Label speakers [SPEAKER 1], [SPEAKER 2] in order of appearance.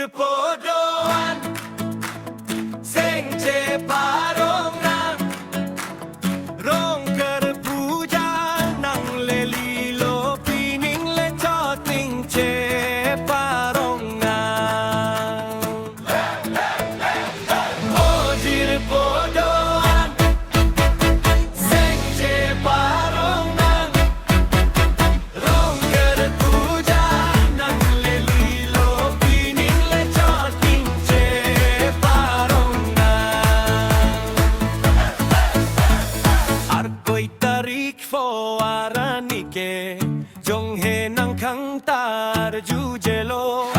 [SPEAKER 1] podoan Sengce parong nang Rong ker puja nang lelilo Pining le choting che parong nang Ojir podoan Sengce parong nang Rong ker puja nang lelilo Pining le choting che parong nang Ar koi tarik fo aranike Jong he nang kang tar jujelo